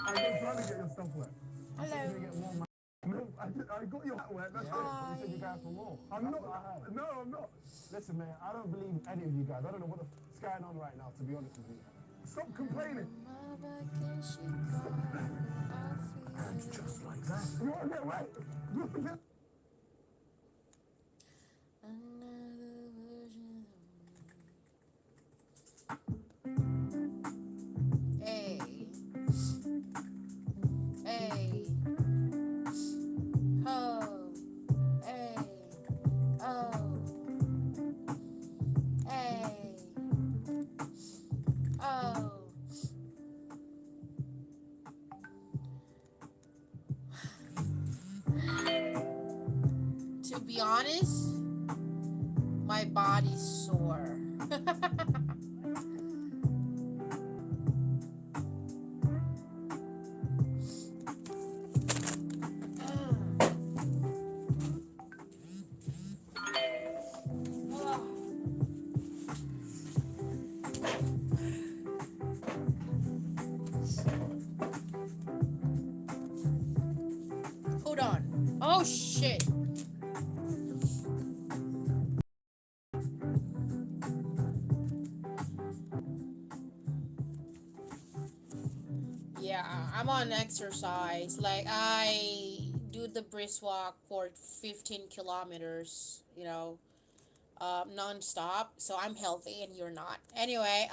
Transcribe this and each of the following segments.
I'm just trying to get your stuff wet. I thought you were Hello. gonna get more. No, I got your hat wet. That's it. But you Hi. said you're going for more. I'm not. No, I'm not. Listen, man. I don't believe any of you guys. I don't know what the is going on right now. To be honest with you, stop complaining. My back and she got me. I And feel just like that, you want to get wet? You want to get another version of me. Hey, hey, ho, hey, oh, hey, oh. To be honest, my body's sore. Hold on. Oh shit. Yeah, I'm on exercise. Like I do the brisk walk for 15 kilometers, non-stop. So I'm healthy and you're not. Anyway,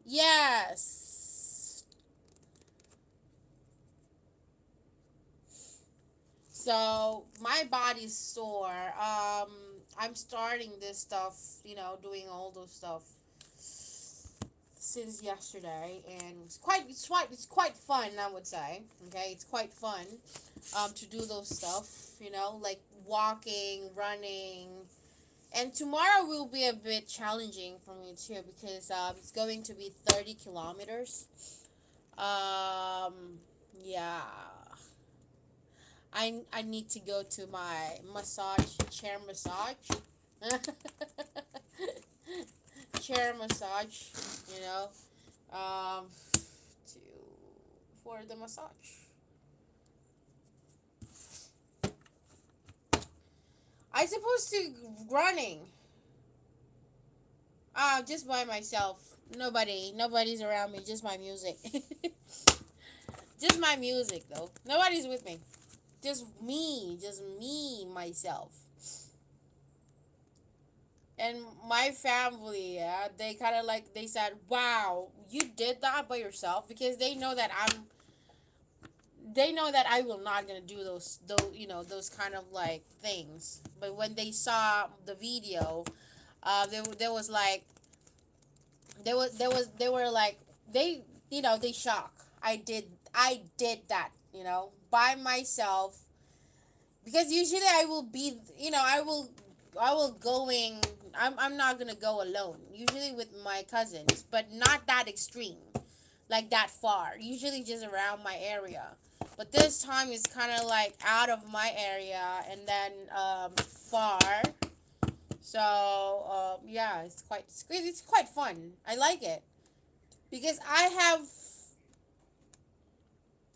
yes. So my body's sore. I'm starting this stuff, doing all those stuff since yesterday, and it's quite fun. I would say, okay, it's quite fun, to do those stuff, like walking, running, and tomorrow will be a bit challenging for me too because it's going to be 30 kilometers. Yeah, I need to go to my chair massage, chair massage, you know, to for the massage. I supposed to running. Just by myself. Nobody's around me. Just my music. Just my music though. Nobody's with me. Just me, myself, and my family. Yeah, they kind of like they said, "Wow, you did that by yourself," because they know that I will not gonna do those kind of like things. But when they saw the video, there was like they were like they shock. I did that by myself, because usually I will be I will going. I'm not gonna go alone. Usually with my cousins, but not that extreme, like that far. Usually just around my area. But this time it's kind of like out of my area and then far. So yeah, it's quite fun. I like it because I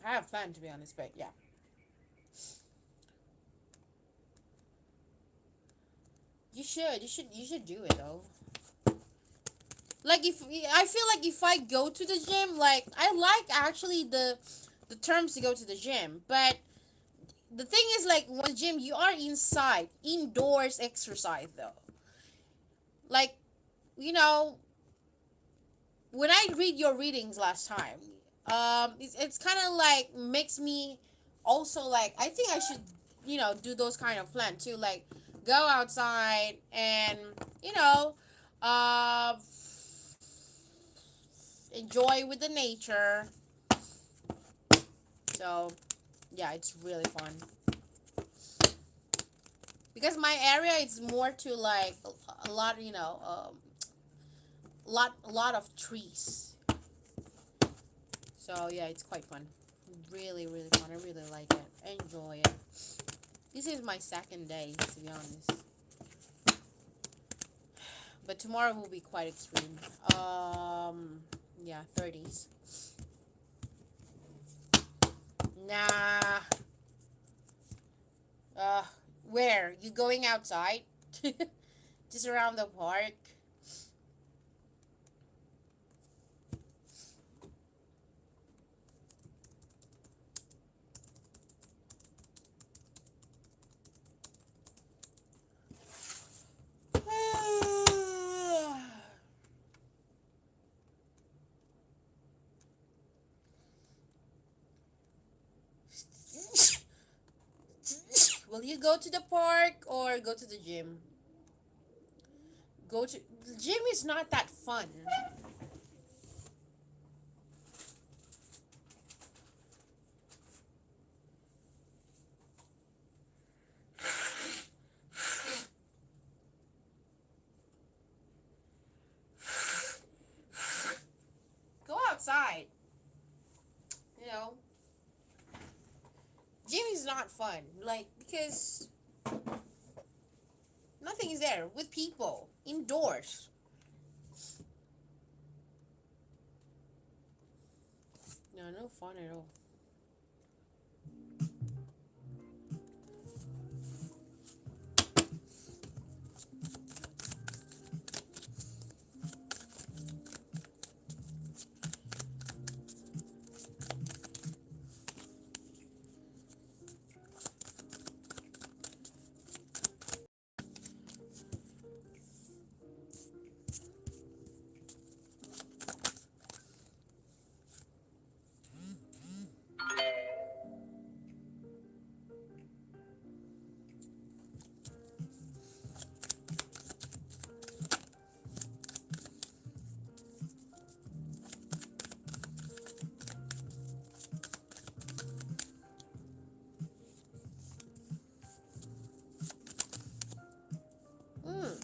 have fun, to be honest. But yeah, you should do it though. Like if I feel like if I go to the gym, like I like actually the terms to go to the gym, but the thing is, like, when gym you are inside, indoors exercise though. Like, you know, when I read your readings last time, it's kind of like makes me also like I think I should do those kind of plan too, like go outside and you know uh enjoy with the nature. So yeah, it's really fun because my area is more to like a lot, a lot of trees. So yeah, it's quite fun. Really, really fun. I really like it. I enjoy it. This is my second day, to be honest. But tomorrow will be quite extreme. Yeah, 30s. Nah. Uh, where? You going outside? Just around the park? Will you go to the park or go to the gym? Go to the gym is not that fun. Go outside. You know, gym is not fun. Like because nothing is there with people indoors. No, no fun at all. Mm.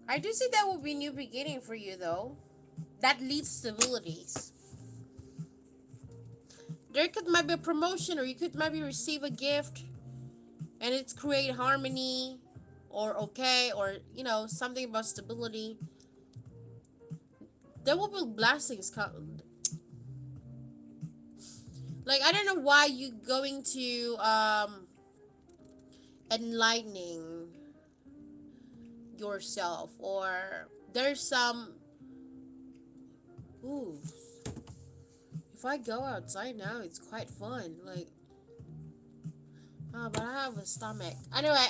I do see that will be new beginning for you though. That leads stabilities. There could might be a promotion or you could maybe receive a gift and it's create harmony or okay or something about stability. There will be blessings like I don't know why you going to enlightening yourself or there's some ooh, if I go outside now it's quite fun like but I have a stomach anyway.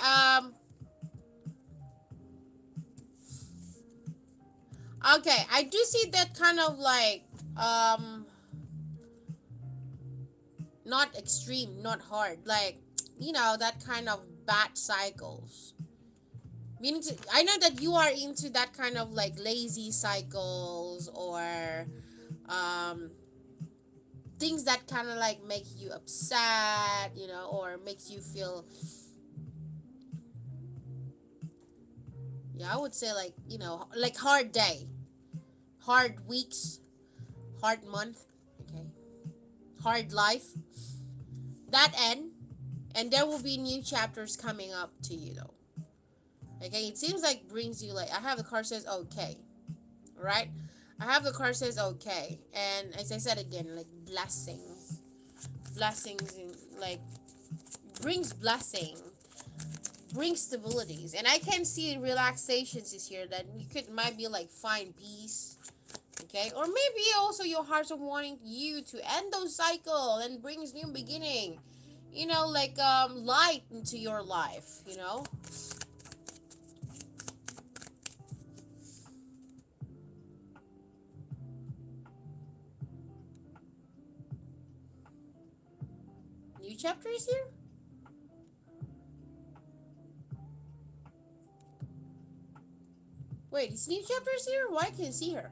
Okay, I do see that kind of like not extreme, not hard, like that kind of bad cycles. Meaning to, I know that you are into that kind of like lazy cycles or um things that kind of like make you upset, or makes you feel yeah, I would say like, like hard day, hard weeks, hard month, okay, hard life. That end, and there will be new chapters coming up to you though. Okay, it seems like brings you like I have the card says okay, right? I have the card says okay, and as I said again, like blessings, in, like brings blessing, brings stabilities, and I can see relaxations is here that you could might be like find peace. Okay, or maybe also your heart's wanting you to end those cycle and brings new beginning. Like light into your life. New chapter is here. Wait, is new chapter is here? Why can't I see her?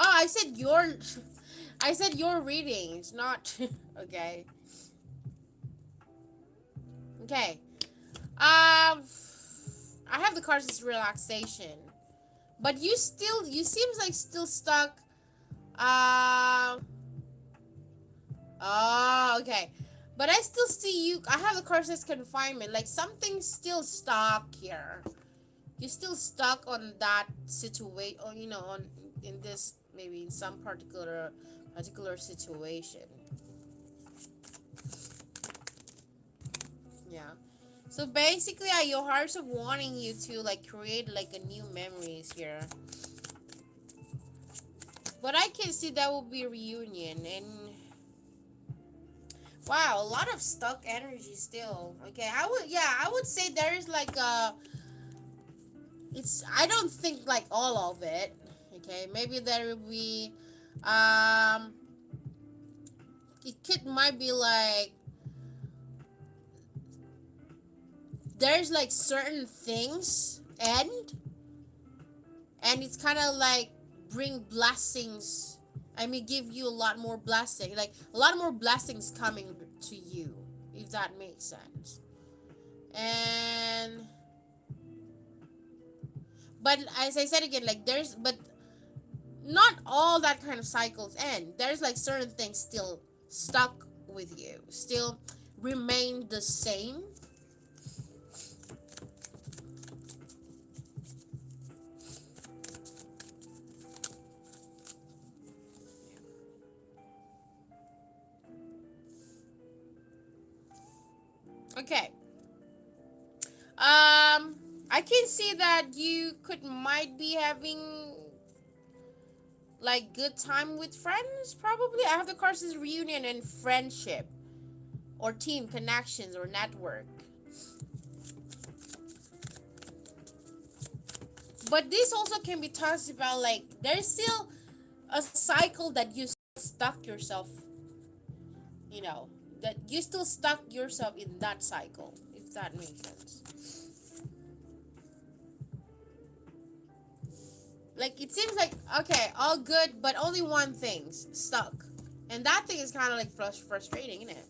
Oh, I said your. I said your readings, not okay. Okay. I have the cards as relaxation, but you seems like still stuck. Um. Oh, okay. But I still see you. I have the cards as confinement. Like something's still stuck here. You're still stuck on that situation, or on in this maybe in some particular situation. Yeah. So basically, your hearts are wanting you to like create like a new memories here. But I can see that will be a reunion and wow, a lot of stuck energy still. Okay, I would say there is like a it's I don't think like all of it. Okay, maybe there will be um it could might be like there's like certain things and it's kind of like bring blessings. I mean, give you a lot more blessing, like a lot more blessings coming to you, if that makes sense. And but as I said again, like there's but not all that kind of cycles end. There's like certain things still stuck with you, still remain the same. Okay. I can see that you could might be having like good time with friends. Probably, I have the cards as reunion and friendship, or team connections or network. But this also can be talked about like there's still a cycle that you stuck yourself. You know that you still stuck yourself in that cycle. If that makes sense. Like it seems like okay, all good, but only one thing's stuck, and that thing is kind of like frustrating, isn't it?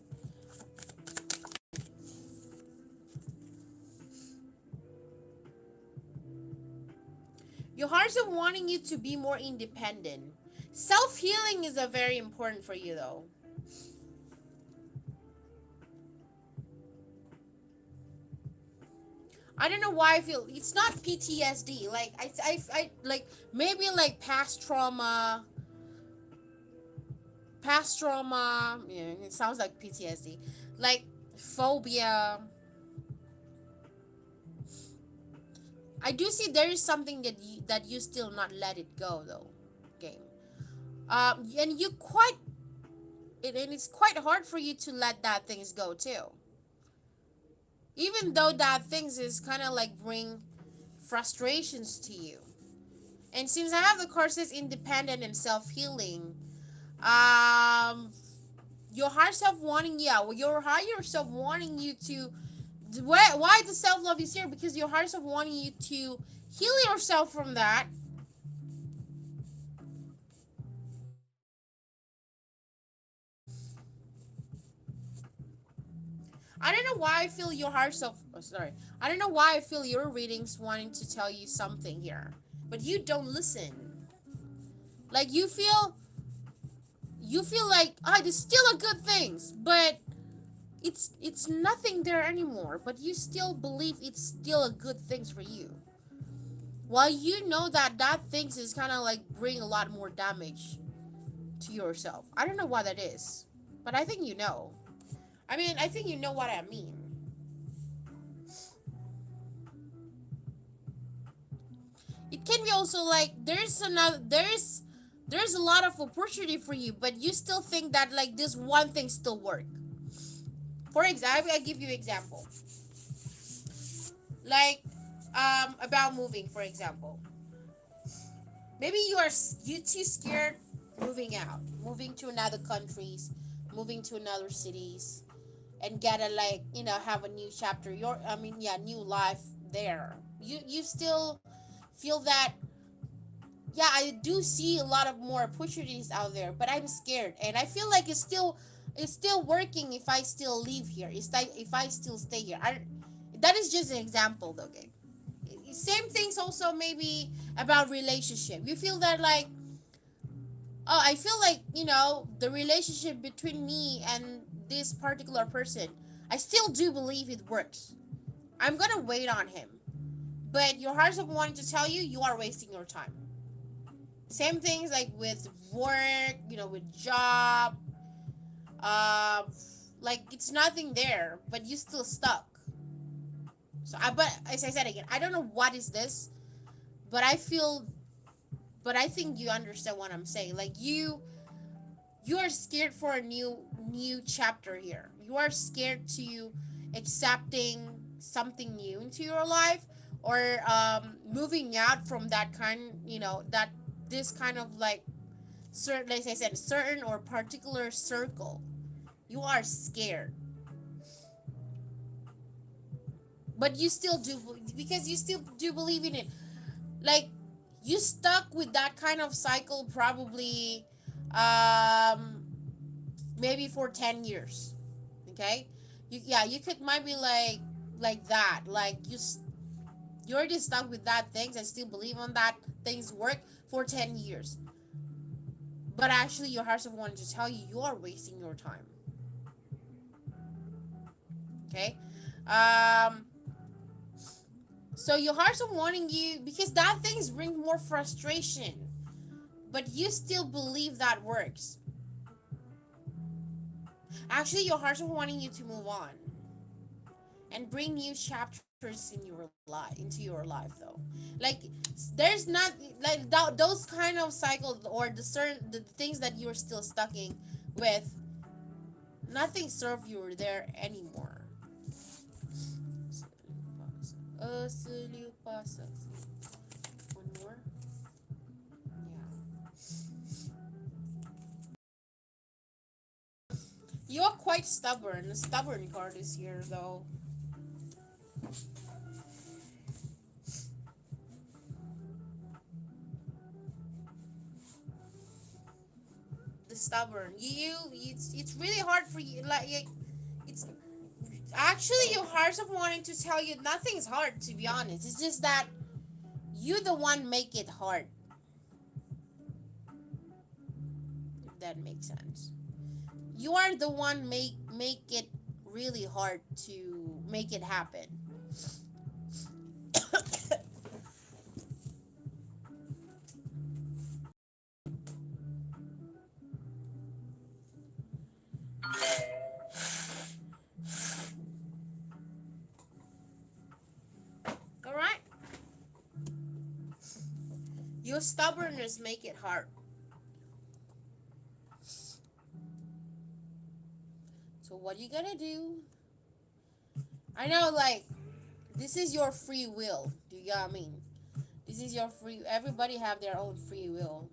Your hearts are wanting you to be more independent. Self healing is a very important for you, though. I don't know why I feel it's not PTSD. Like I like maybe like past trauma. Yeah, it sounds like PTSD. Like phobia. I do see there is something that you still not let it go though, game. And you quite and it's quite hard for you to let that things go too. Even though that things is kind of like bring frustrations to you. And since I have the courses independent and self healing, um, your higher self wanting your higher self wanting you to why the self love is here because your higher self wanting you to heal yourself from that. I don't know why I feel your higher self. Oh, sorry, I don't know why I feel your readings wanting to tell you something here, but you don't listen. Like you feel like there's still a good things, but it's nothing there anymore. But you still believe it's still a good things for you, while you know that things is kind of like bring a lot more damage to yourself. I don't know why that is, but I think you know. I mean, I think you know what I mean. It can be also like there's a lot of opportunity for you, but you still think that like this one thing still work. For example, I give you example. Like about moving, for example. Maybe you too scared moving out, moving to another countries, moving to another cities, and get a like have a new chapter. New life there. You still feel that yeah, I do see a lot of more opportunities out there, but I'm scared, and I feel like it's still working if I still live here. It's like if I still stay here. That is just an example, though. Okay, same things also maybe about relationship. You feel that like, oh, I feel like, the relationship between me and this particular person, I still do believe it works. I'm gonna wait on him. But your heart's wanting to tell you, you are wasting your time. Same things like with work, with job, um, like it's nothing there, but you still stuck. But as I said again, I don't know what is this, but but I think you understand what I'm saying. Like you are scared for a new chapter here. You are scared to accepting something new into your life, or moving out from that kind, that this kind of like certain, like I said, certain or particular circle. You are scared, but you still do, because you still do believe in it. Like you stuck with that kind of cycle probably, um maybe for 10 years. Okay, you could might be like that, like you're already stuck with that things and still believe on that things work for 10 years, but actually your heart's wanting to tell you, you are wasting your time. Okay, um so your heart's wanting you because that things bring more frustration, but you still believe that works. Actually your heart's wanting you to move on and bring new chapters in your life, into your life, though. Like there's not like those kind of cycles, or the things that you're still stuck in with, nothing serve you there anymore. One more. Yeah. You're quite stubborn. The stubborn card is here, though. The stubborn. It's really hard for you. Like it's actually your heart's of wanting to tell you nothing's hard. To be honest, it's just that you the one make it hard. If that makes sense. You are the one make it really hard to make it happen. All right. Your stubbornness make it hard. So what you gonna do? I know, like, this is your free will. Do you get what I mean? This is your free. Everybody have their own free will.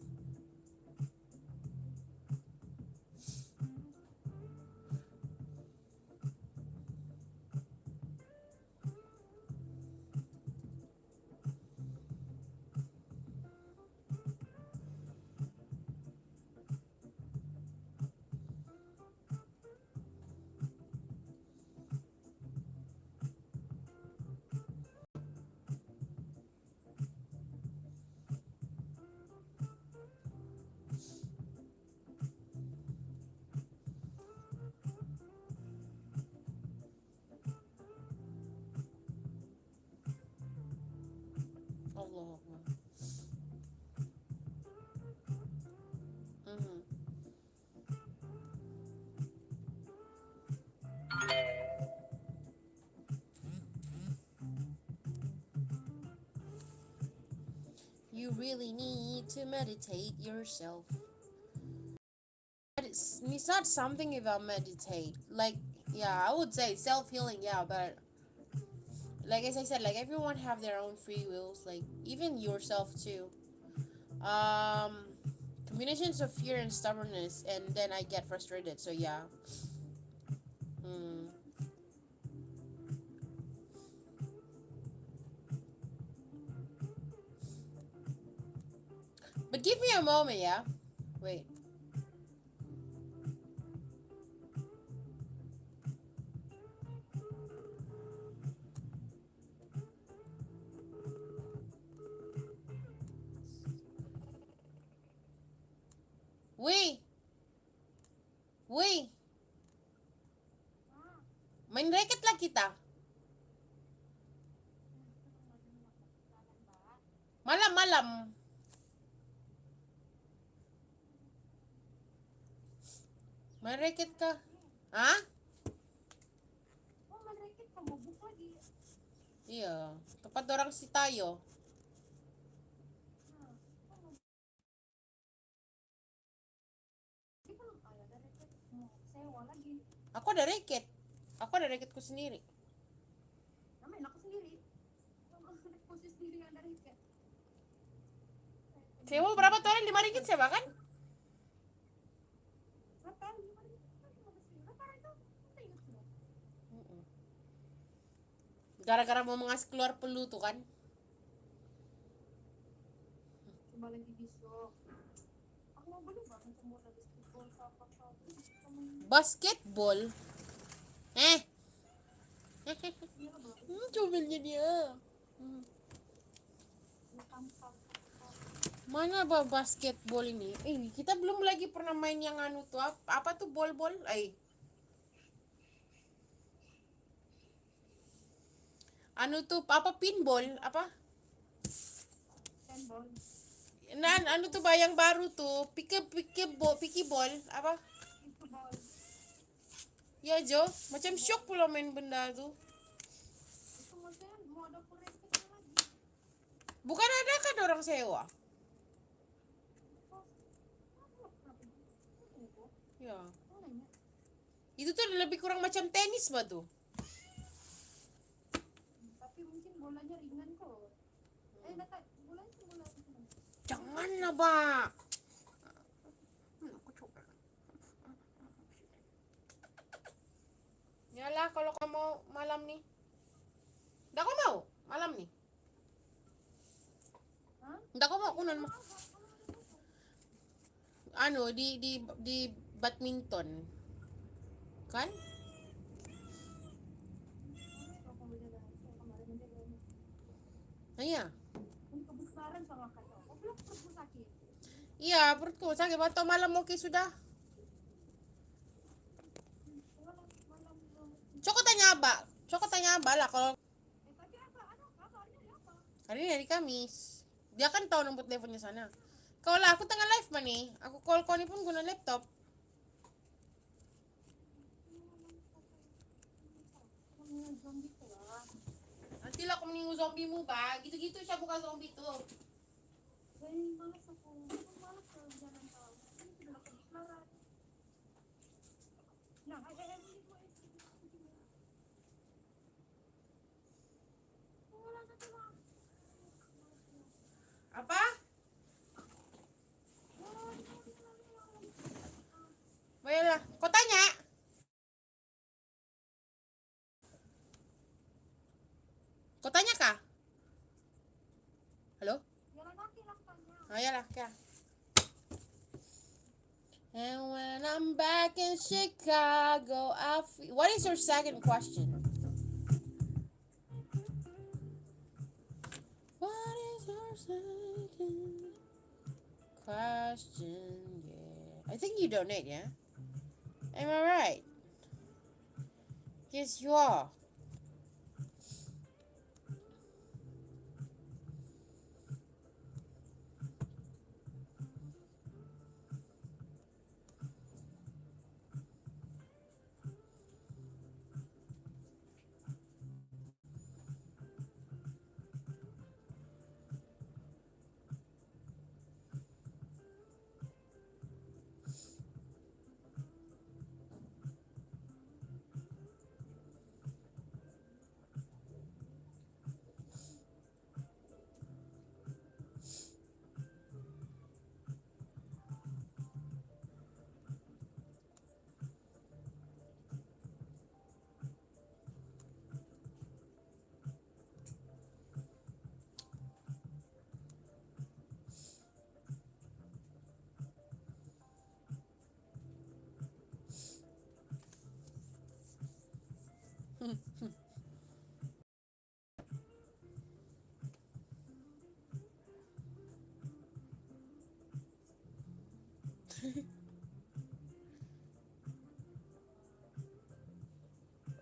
Allah. Mm-hmm. You really need to meditate yourself. But it's not something about meditate. Like, yeah, I would say self healing, yeah, but like as I said, like everyone have their own free wills, like even yourself too. Um, Combinations of fear and stubbornness, and then I get frustrated. So yeah. Mm. But give me a moment, yeah. Wait. Wih, wih, main racket lah kita. Malam-malam. Main racket kah? Hah? Oh, main racket kamu buk lagi. Iya, tempat orang si Tayo. Nah, kamu ini kan ada racket mau sewa lagi. Aku ada raketku sendiri. Main aku sendiri. Kamu posisi sendiri ada racket. Sewa berapa tuh? 5 ringgit sewa kan? Berapa? 5 ribu. Berapa itu? Kita ingat sudah. Mm-mm. Gara-gara mau ngasih keluar pelu tuh kan. Coba lagi besok. Aku mau beli banget semua dari basketball apa Basketball. Eh, Iya lah baru. comelnya dia. Ya tampak. Mana basketball ini? Kita belum lagi pernah main yang anu tuh. Apa tuh bol-bol? Anu tuh apa pinball? Apa? Handball. Nah, anu tuh bayang baru tuh. Picky ball. Apa? Itu ball. Ya Jo, macam syok pula main benda tuh. Itu maksudnya mau ada racketnya lagi. Bukan ada kan orang sewa? Oh, aku nggak pernah pergi. Itu. Ya. Oh, nanya. Itu tuh lebih kurang macam tenis batu. Tapi mungkin bolanya ringan kok. Data bolanya sih bola ringan. Janganlah, Pak. Aku coba. Yalah kalau kamu mau malam nih. Nggak kau mau malam nih. Hah? Nggak kau mau kunan anu di badminton. Kan? Nah, iya. Ini kebesaran sama kata. Oh, belum perut sakit. Iya, perutku sakit atau malam oke sudah. Coko tanya Abah lah kalau Tapi apa? Kabarnya dia apa? hari ini hari Kamis. Dia kan tahu nomor teleponnya sana. Kalau lah aku tengah live mah nih. Aku call kau ni pun guna laptop. Zombie tuh lah. Nanti lah aku meninggu zombimu, Bah. Gitu-gitu saya bukan zombie tuh. Jadi malas aku malas ke jalan tahu. Ini sudah kebesaran. Nah, ini gue Apa? Baiklah, kau tanya. Kau tanya kah? Halo? jalan kaki lah tanya. Ayolah, kah. And when I'm back in Chicago, what is your second question? What is your second question? Yeah. I think you donate, yeah? Am I right? Yes, you are.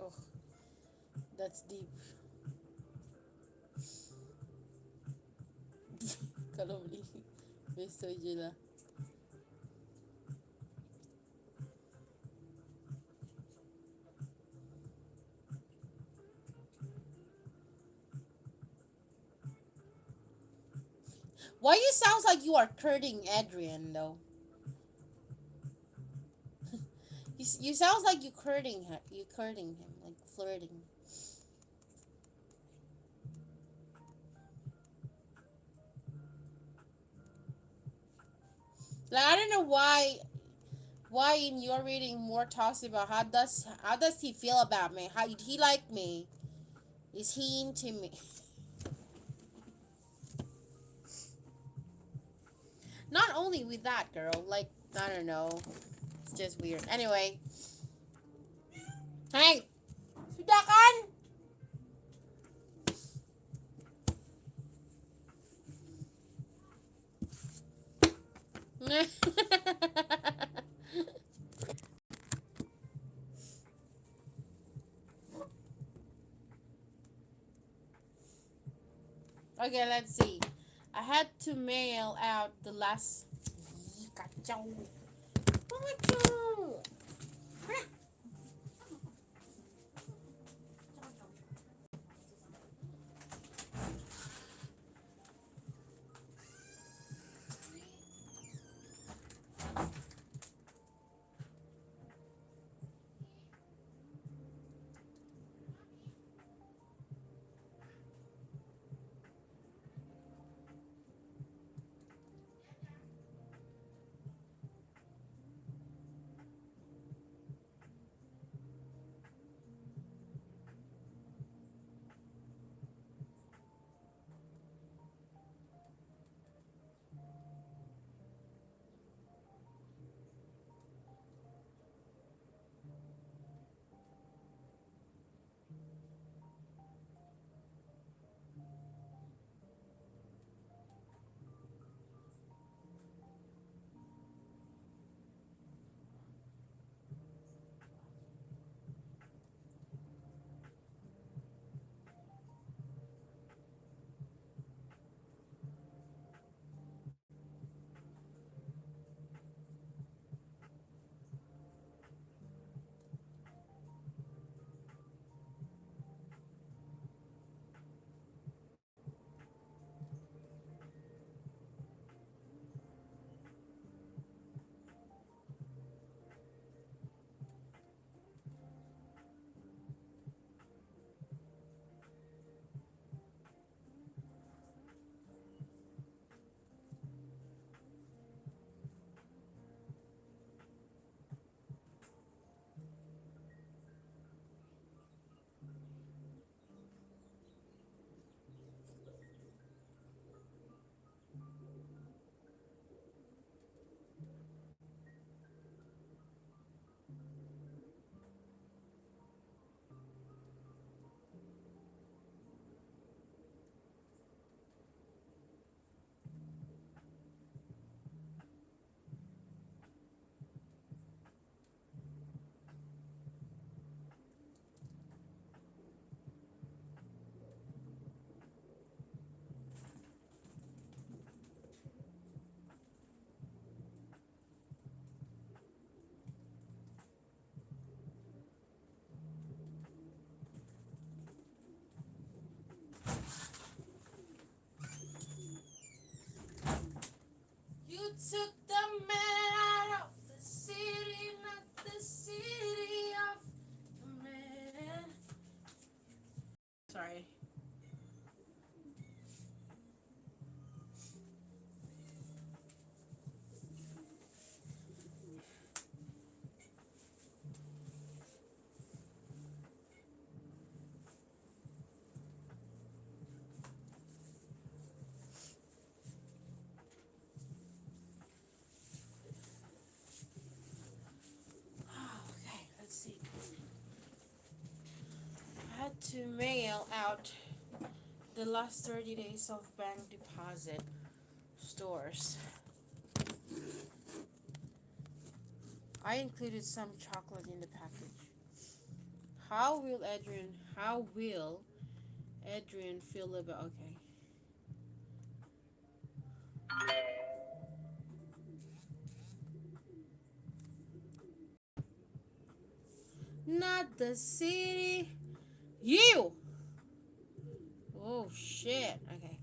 Oh, that's deep. Kalau beli besok je lah. Why you sounds like you are courting Adrian though? You sounds like you courting her. You courting him, like flirting. Like I don't know why in your reading more talks about how does he feel about me? How he like me? Is he into me? Not only with that girl, like I don't know. It's just weird. Anyway, hey, sudah kan? Okay, let's see. I had to mail out the last. Kacau. Kacau. You took the man out of the city, not the city of the man. Sorry. Okay, let's see. I had to mail out the last 30 days of bank deposit stores. I included some chocolate in the package. How will Adrian feel about okay. Not the city. You. Oh shit. Okay.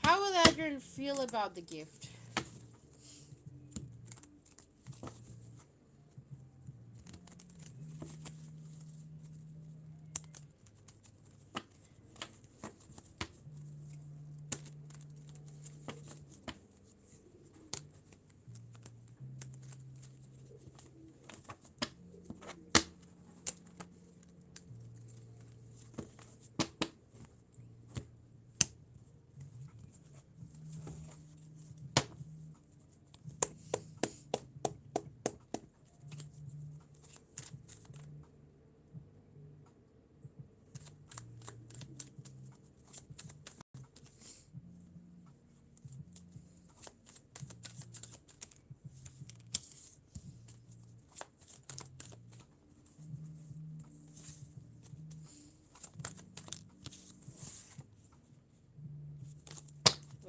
How will Adrian feel about the gift?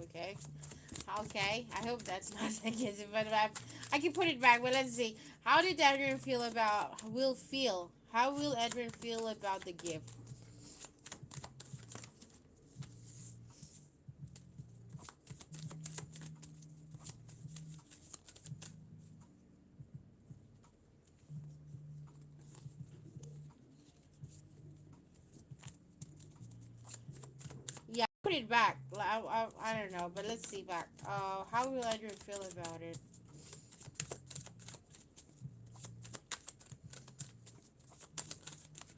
Okay. Okay. I hope that's not against it, but I can put it back. But let's see. How did Adrian feel about? Will feel? How will Adrian feel about the gift? Yeah, put it back. I don't know, but let's see back. How will Adrian feel about it?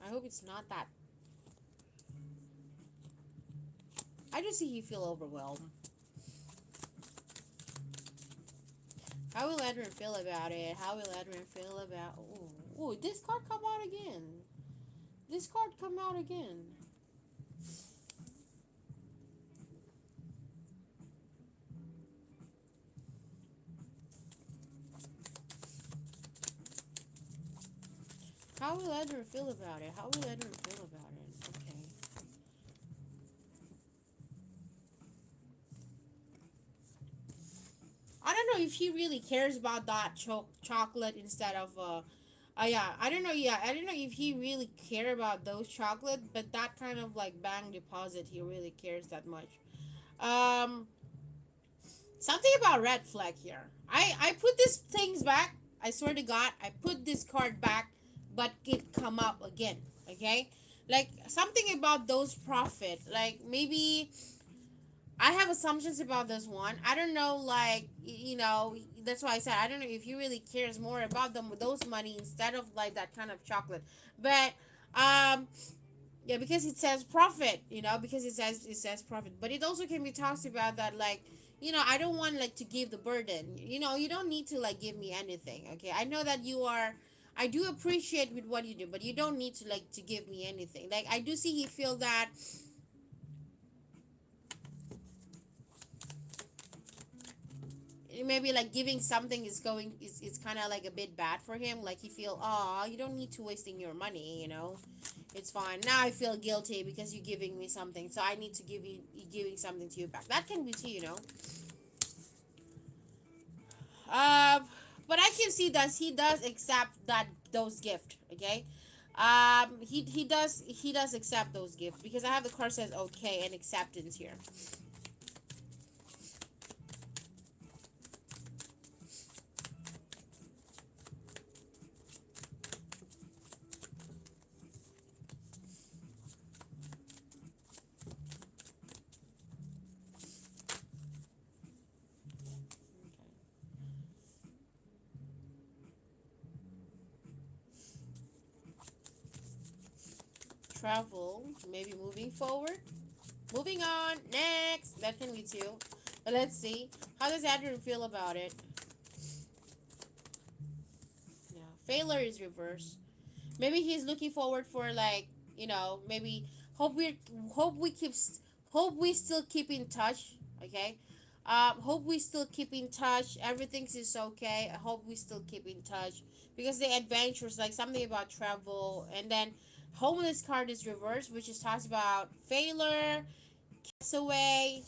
I hope it's not that. I just see he feel overwhelmed. How will Adrian feel about it? How will Adrian feel about? Ooh, this card come out again. This card come out again. How will Adrian feel about it? How will Adrian feel about it? Okay. I don't know if he really cares about that chocolate instead of yeah, I don't know. Yeah, I don't know if he really care about those chocolate, but that kind of like bank deposit, he really cares that much. Um, Something about red flag here. I put these things back. I swear to God, I put this card back, but it come up again. Okay, like something about those profit. Like maybe I have assumptions about this one. I don't know, like that's why I said I don't know if he really cares more about them with those money instead of like that kind of chocolate. But um, yeah, because it says profit, because it says profit. But it also can be talks about that, like I don't want like to give the burden. You don't need to like give me anything. Okay, I know that you are. I do appreciate with what you do, but you don't need to like to give me anything. Like I do see he feel that maybe like giving something is kind of like a bit bad for him, like he feel, oh, you don't need to wasting your money. It's fine. Now I feel guilty because you're giving me something, so I need to give you giving something to you back. That can be too. uh but I can see that he does accept that those gift. Okay, he does accept those gifts because I have the card says okay and acceptance here. Travel, maybe moving forward. Moving on, next. That can be two. But let's see. How does Adrian feel about it? Yeah, failure is reverse. Maybe he's looking forward for like, maybe hope we hope we keep hope we still keep in touch. Okay. Hope we still keep in touch. Everything is okay. I hope we still keep in touch because the adventures, like something about travel, and then homeless card is reversed, which is talks about failure, cats away,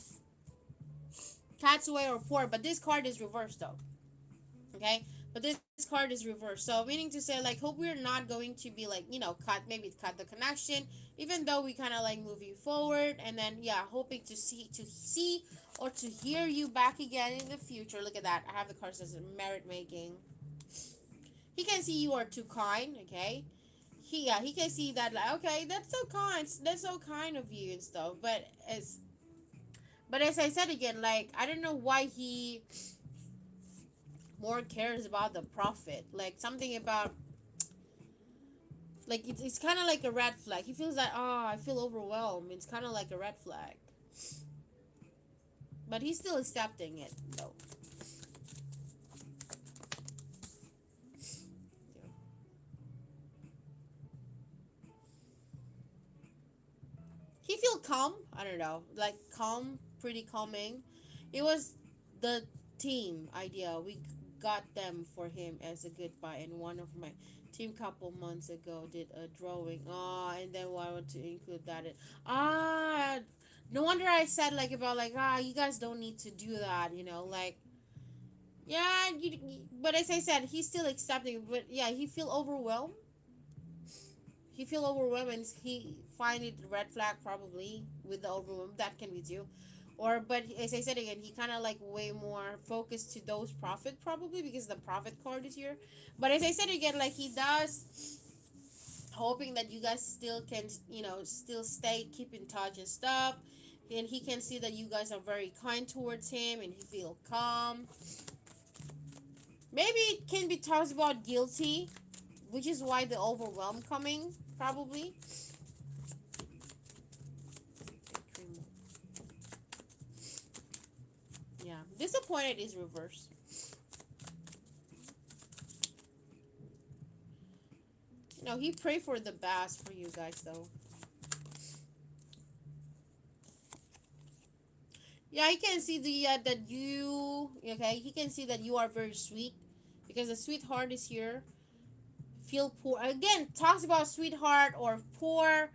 cats away or poor. But this card is reversed though. Okay, but this card is reversed, so meaning to say, like, hope we're not going to be like, cut the connection, even though we kind of like moving forward, and then yeah, hoping to see or to hear you back again in the future. Look at that, I have the card says merit making. He can see you are too kind. Okay, he can see that, like, okay, that's so kind of you and stuff, but as I said again, like, I don't know why he more cares about the profit, like something about, like, it's kind of like a red flag. He feels that, oh, I feel overwhelmed. It's kind of like a red flag, but he's still accepting it though. Yeah. He feel calm. I don't know, like calm, pretty calming. It was the team idea. We got them for him as a goodbye, and one of my team couple months ago did a drawing. Ah, and then I want to include that in. Ah, no wonder I said, like, about, like, you guys don't need to do that. Like, yeah, but as I said, he's still accepting. But yeah, he feel overwhelmed, and he find it red flag probably with the overwhelm. That can be too, or, but as I said again, he kind of like way more focused to those profit probably because the profit card is here. But as I said again, like, he does hoping that you guys still can, still stay keep in touch and stuff, and he can see that you guys are very kind towards him, and he feel calm. Maybe it can be talks about guilty, which is why the overwhelm coming probably. Yeah, disappointed is reverse. He pray for the best for you guys though. Yeah, he can see that you, okay. He can see that you are very sweet because the sweetheart is here. Feel poor again. Talks about sweetheart or poor,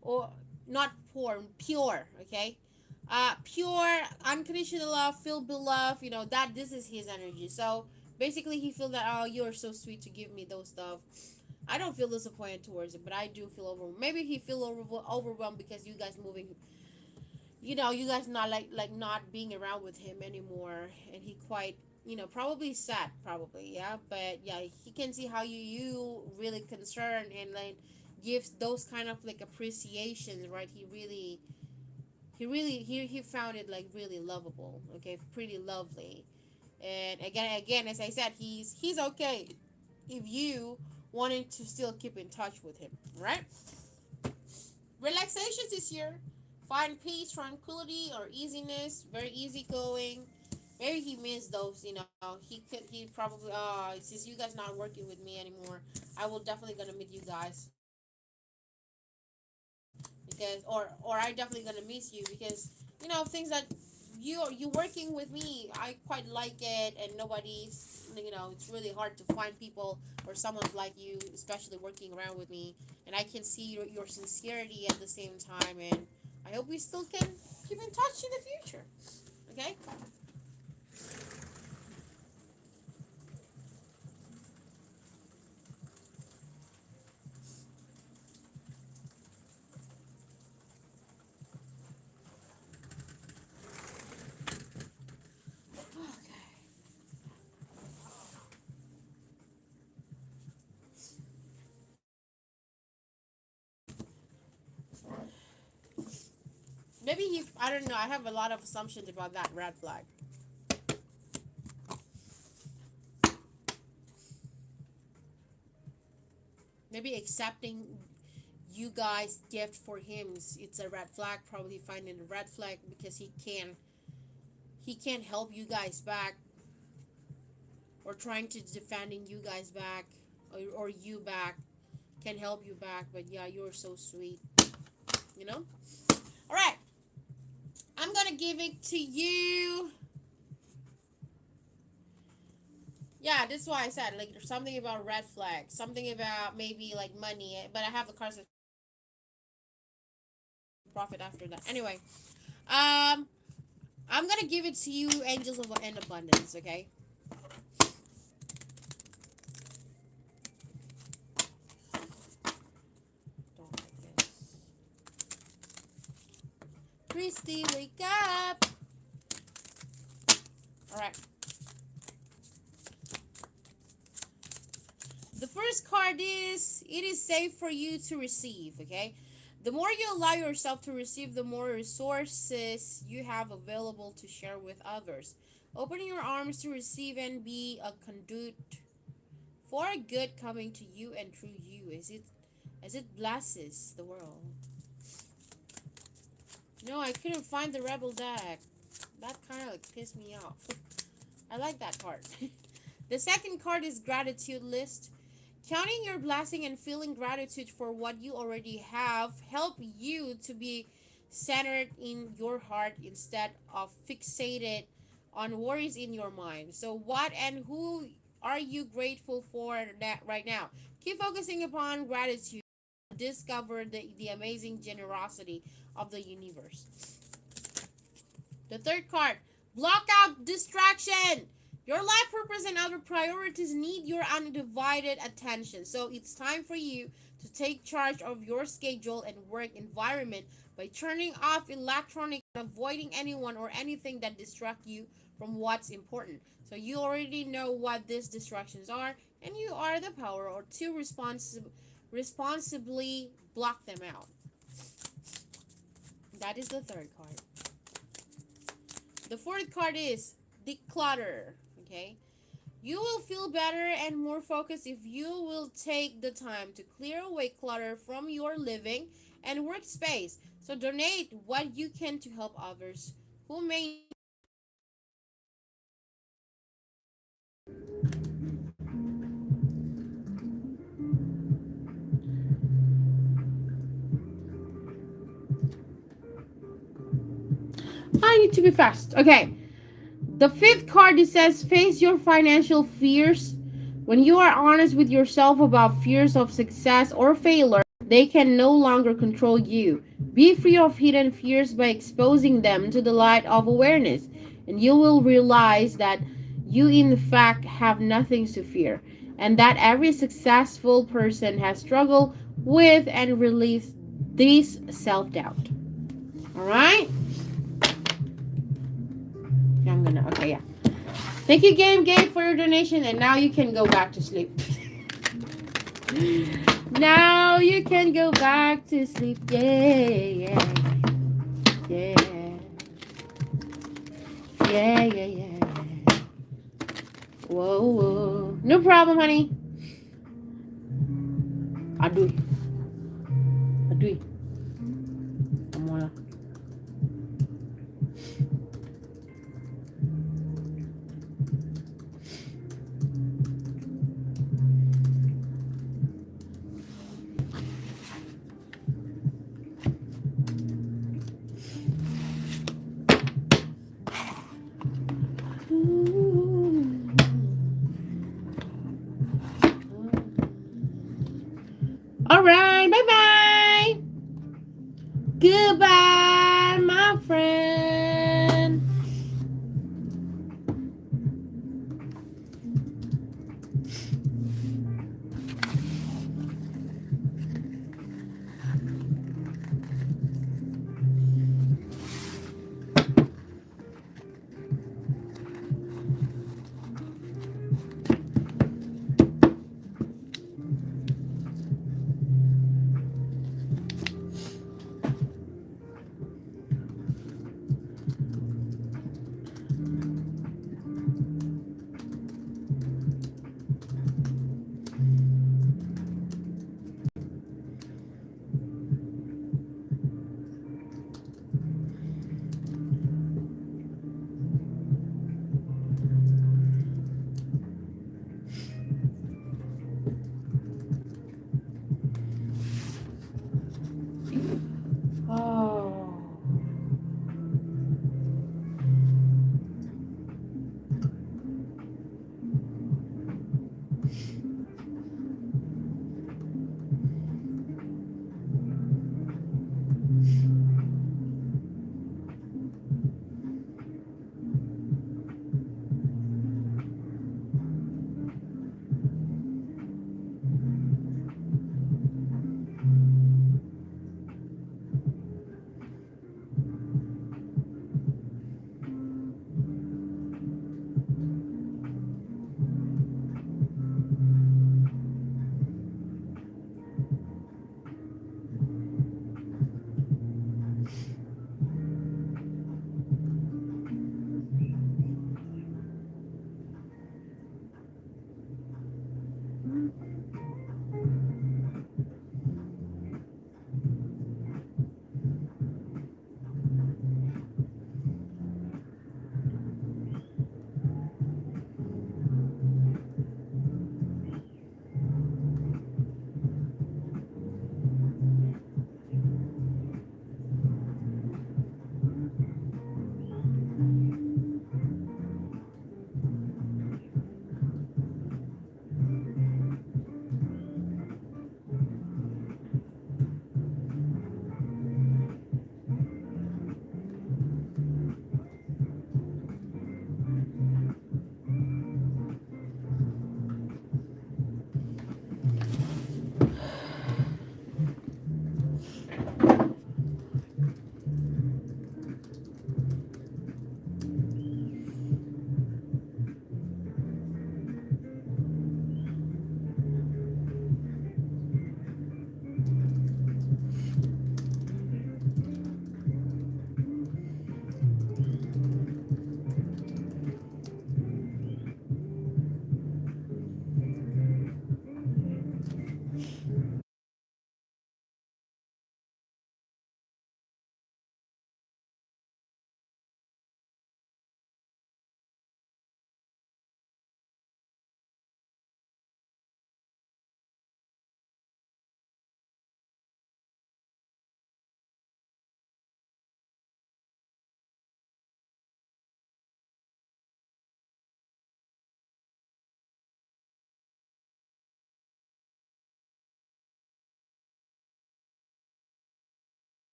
or not poor, pure. Okay, pure, unconditional love, feel beloved. That this is his energy. So basically, he feel that, oh, you're so sweet to give me those stuff. I don't feel disappointed towards it, but I do feel overwhelmed. Maybe he feel overwhelmed because you guys moving, you guys not like not being around with him anymore, and he quite, probably sad, probably, yeah. But yeah, he can see how you really concerned, and like gives those kind of like appreciations, right? He found it like really lovable, okay, pretty lovely. And again, as I said, he's okay if you wanting to still keep in touch with him, right? Relaxations this year. Find peace, tranquility, or easiness. Very easygoing. Maybe he missed those. He probably, since you guys not working with me anymore, I will definitely gonna meet you guys because, or I definitely gonna miss you because things that you working with me, I quite like it, and nobody's, it's really hard to find people or someone like you, especially working around with me, and I can see your sincerity at the same time, and I hope we still can keep in touch in the future. Okay. Okay. Maybe I don't know, I have a lot of assumptions about that red flag. Maybe accepting you guys gift for him, it's a red flag, probably finding a red flag because he can't help you guys back, or trying to defending you guys back, or you back, can help you back, but yeah, you're so sweet, you know. All right, I'm gonna give it to you. Yeah, that's why I said like there's something about red flag, something about maybe like money, but I have the cards of profit after that. Anyway, um, I'm gonna give it to you, Angels of in Abundance. Okay. Don't like this. Christy, wake up. All right. The first card is it is safe for you to receive. Okay. The more you allow yourself to receive, the more resources you have available to share with others. Open your arms to receive and be a conduit for good coming to you and through you as it blesses the world. No, I couldn't find the rebel deck. That kind of like pissed me off. I like that card. The second card is gratitude list. Counting your blessing and feeling gratitude for what you already have help you to be centered in your heart instead of fixated on worries in your mind. So what and who are you grateful for that right now? Keep focusing upon gratitude. Discover the amazing generosity of the universe. The third card, block out distraction. Your life purpose and other priorities need your undivided attention. So it's time for you to take charge of your schedule and work environment by turning off electronic and avoiding anyone or anything that distract you from what's important. So you already know what these distractions are, and you are the power or to responsibly block them out. That is the third card. The fourth card is declutter. Okay. You will feel better and more focused if you will take the time to clear away clutter from your living and workspace. So donate what you can to help others who may. I need to be fast. Okay. The fifth card it says face your financial fears. When you are honest with yourself about fears of success or failure, they can no longer control you. Be free of hidden fears by exposing them to the light of awareness, and you will realize that you in fact have nothing to fear, and that every successful person has struggled with and released this self-doubt. All right? I'm gonna okay, yeah. Thank you, Game, for your donation, and now you can go back to sleep. Now you can go back to sleep. Yeah, yeah, yeah, yeah, yeah, yeah. Whoa, whoa. No problem, honey. Aduh, aduh. Kamu. All right, bye bye. Goodbye, my friend.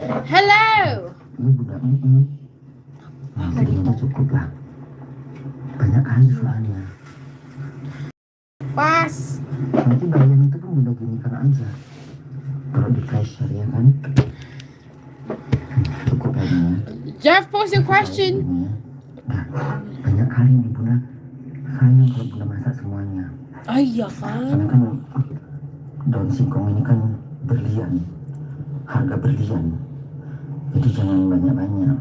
Hello. Ini Bunda Nah, segini cukup lah. Banyak kali soalnya. Pas. Nanti bagian itu pun Bunda ginikan aja. Kalau di pressure ya kan. Cukup lagi ya. Jeff, post your Cukup lagi question. ini ya. Nah, banyak kali nih Bunda. Sayang kalau Bunda masak semuanya. Ah, iya Soalnya kan? kan daun singkong ini kan berlian. Harga berlian. Jadi jangan banyak-banyak.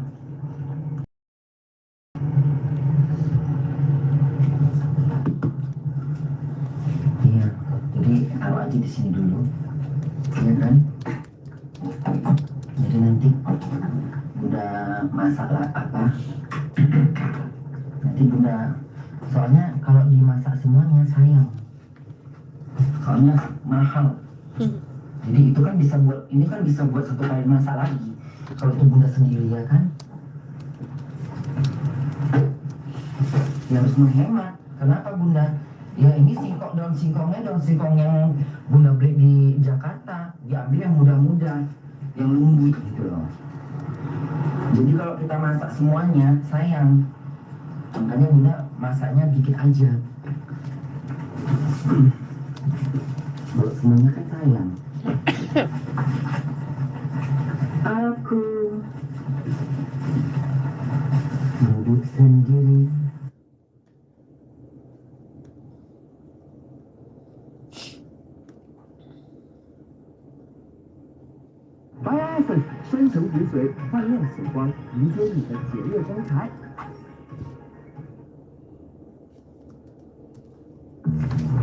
Iya, jadi taruh aja di sini dulu, ya kan? Jadi nanti Bunda masak lah apa? Nanti Bunda, soalnya kalau dimasak semuanya sayang, soalnya mahal. Jadi itu kan bisa buat, ini kan bisa buat satu kali masak lagi. Kalau itu Bunda sendiri ya kan? Ya harus menghemat. Kenapa Bunda? Ya ini singkong, daun singkong yang Bunda beli di Jakarta, diambil yang muda-muda, yang lembut gitu loh. Jadi kalau kita masak semuanya sayang, makanya Bunda masaknya dikit aja. Kalau semuanya kan sayang. Aku duduk sendiri. Biases 深层骨髓焕亮曙光，迎接你的节约光彩。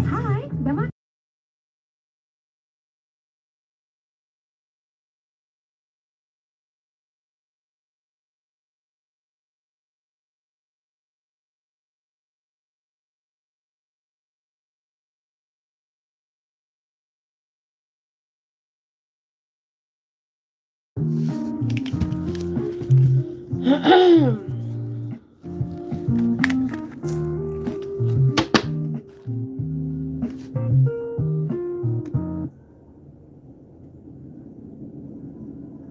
Hi, Dama.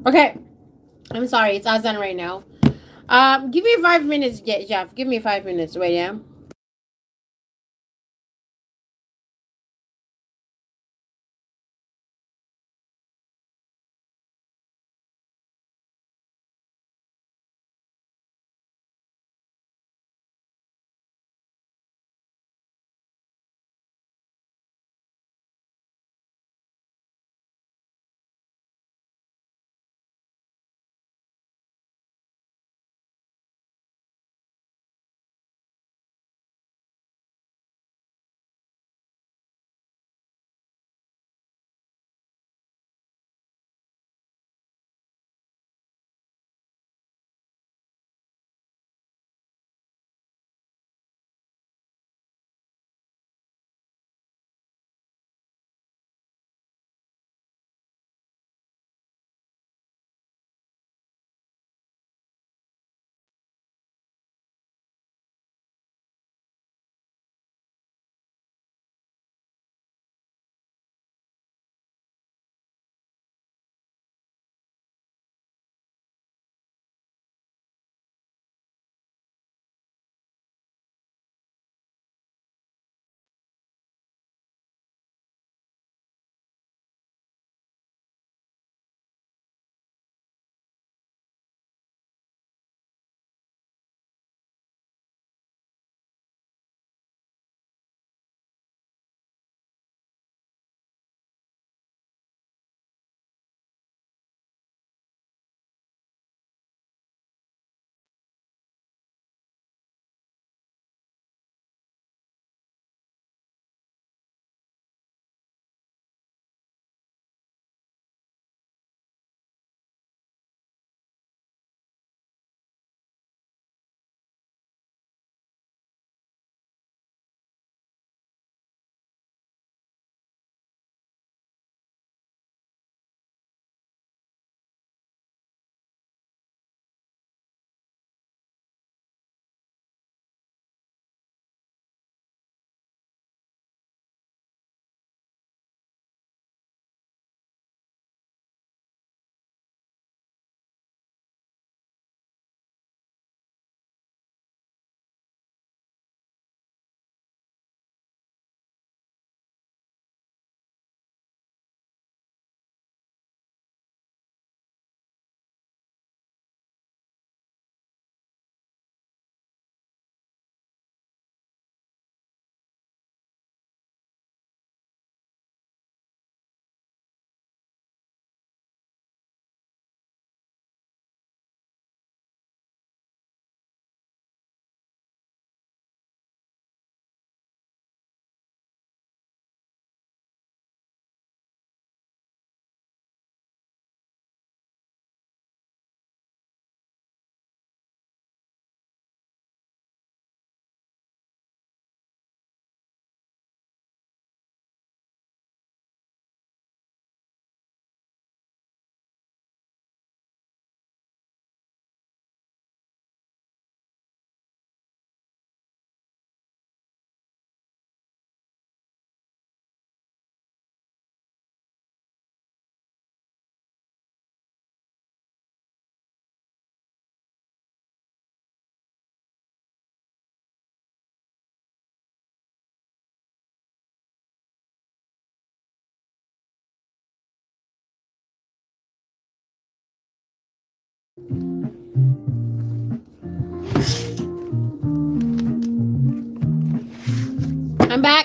Okay. I'm sorry. It's Azan right now. Give me 5 minutes, Jeff. Give me 5 minutes. Wait, yeah.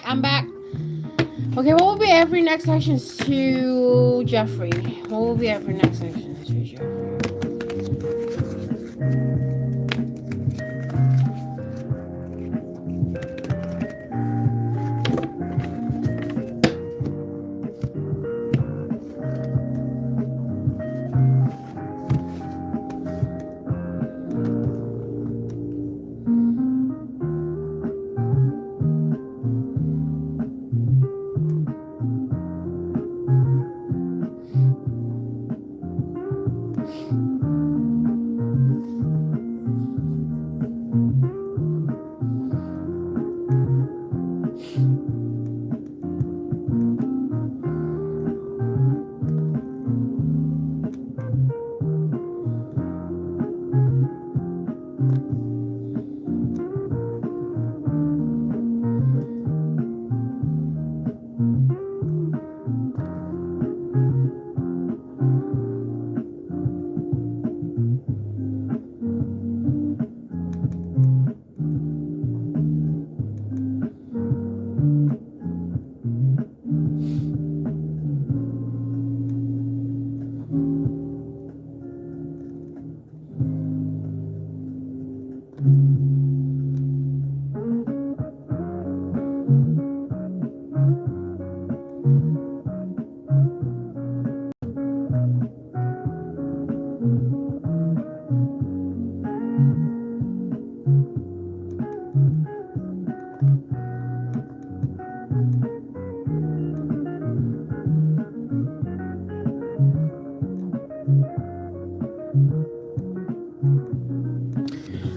I'm back. Okay, what will be every next actions to Jeffrey? What will be every next actions to Jeffrey?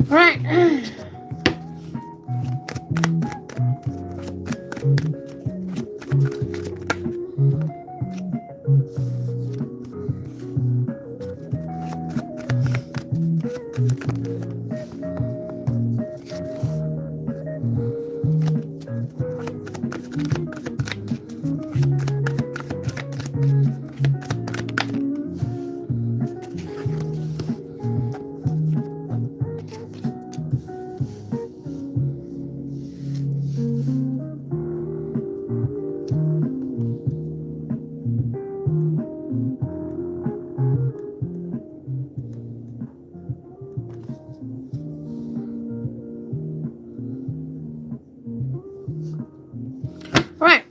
All right. All right.